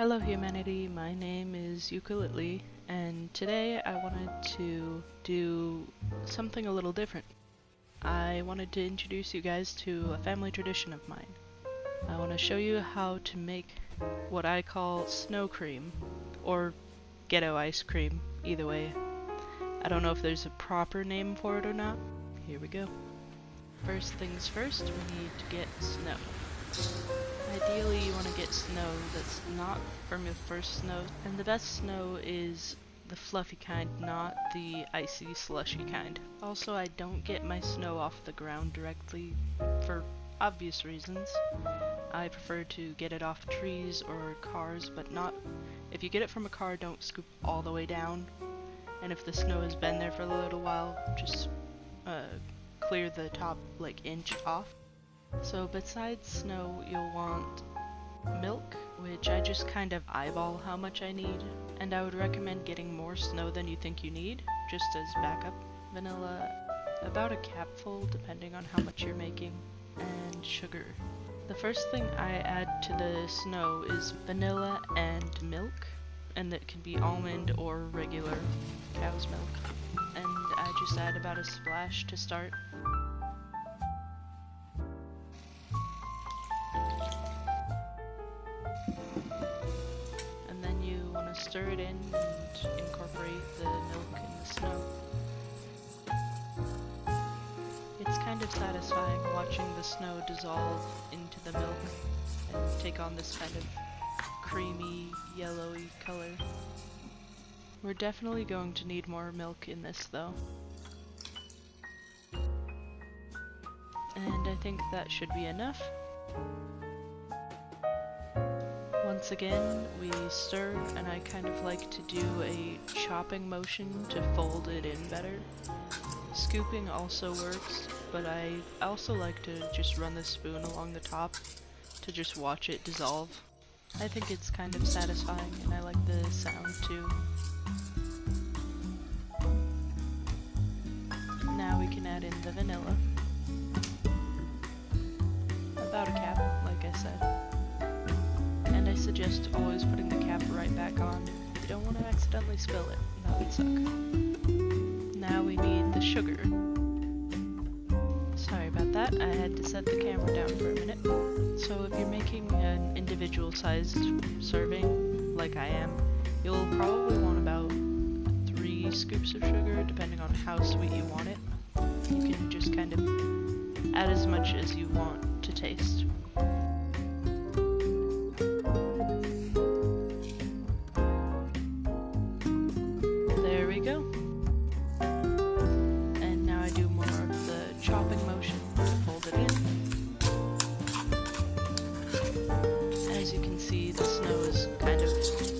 Hello humanity, my name is Ukulele, and today I wanted to do something a little different. I wanted to introduce you guys to a family tradition of mine. I want to show you how to make what I call snow cream, or ghetto ice cream, either way. I don't know if there's a proper name for it or not. Here we go. First things first, we need to get snow. Ideally, you want to get snow that's not from your first snow, and the best snow is the fluffy kind, not the icy, slushy kind. Also, I don't get my snow off the ground directly for obvious reasons. I prefer to get it off trees or cars, but not... If you get it from a car, don't scoop all the way down, and if the snow has been there for a little while, just clear the top inch off. So besides snow, you'll want milk, which I just kind of eyeball how much I need, and I would recommend getting more snow than you think you need, just as backup. Vanilla, about a capful depending on how much you're making, and sugar. The first thing I add to the snow is vanilla and milk, and that can be almond or regular cow's milk. And I just add about a splash to start. Stir it in and incorporate the milk and the snow. It's kind of satisfying watching the snow dissolve into the milk and take on this kind of creamy, yellowy color. We're definitely going to need more milk in this though. And I think that should be enough. Once again, we stir, and I kind of like to do a chopping motion to fold it in better. Scooping also works, but I also like to just run the spoon along the top to just watch it dissolve. I think it's kind of satisfying, and I like the sound too. Now we can add in the vanilla. About a cap, like I said. And I suggest always putting the cap right back on. You don't want to accidentally spill it. That would suck. Now we need the sugar. Sorry about that, I had to set the camera down for a minute. So if you're making an individual sized serving, like I am, you'll probably want about 3 scoops of sugar, depending on how sweet you want it. You can just kind of add as much as you want to taste.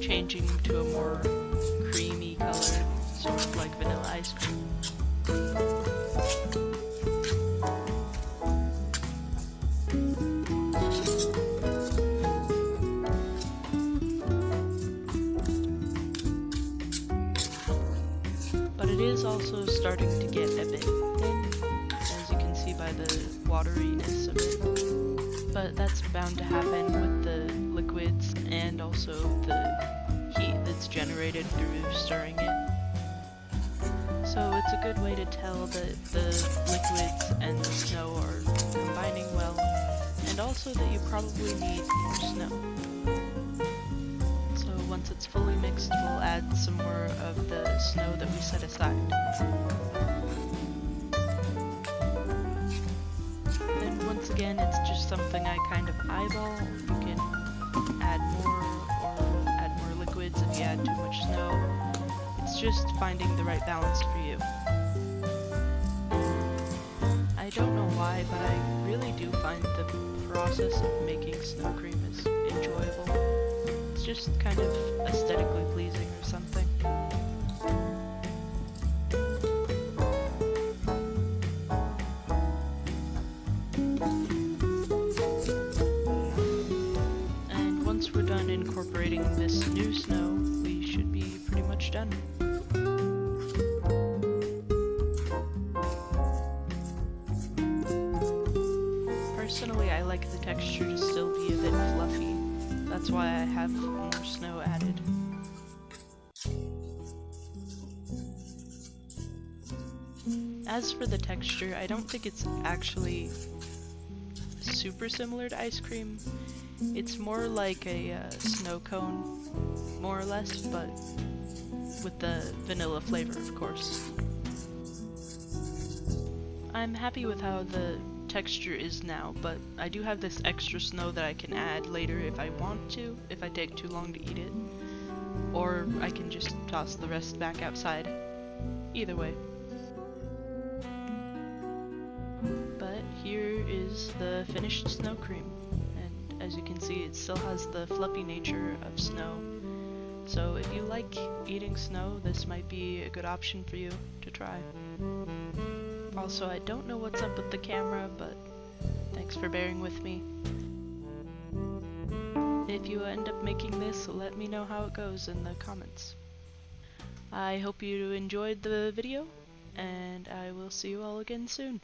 Changing to a more creamy color, sort of like vanilla ice cream. But it is also starting to get a bit thin, as you can see by the wateriness of it. But that's bound to happen with the liquids and also the heat that's generated through stirring it. So it's a good way to tell that the liquids and the snow are combining well, and also that you probably need more snow. So once it's fully mixed, we'll add some more of the snow that we set aside. And once again, it's just something I kind of eyeball. You can add more or add more liquids if you add too much snow. It's just finding the right balance for you. I don't know why, but I really do find the process of making snow cream is enjoyable. It's just kind of aesthetically pleasing or something. Once we're done incorporating this new snow, we should be pretty much done. Personally, I like the texture to still be a bit fluffy, that's why I have more snow added. As for the texture, I don't think it's actually super similar to ice cream. It's more like a snow cone, more or less, but with the vanilla flavor, of course. I'm happy with how the texture is now, but I do have this extra snow that I can add later if I want to, if I take too long to eat it. Or I can just toss the rest back outside. Either way. But here is the finished snow cream, and as you can see it still has the fluffy nature of snow. So if you like eating snow, this might be a good option for you to try. Also, I don't know what's up with the camera, but thanks for bearing with me. If you end up making this, let me know how it goes in the comments. I hope you enjoyed the video, and I will see you all again soon.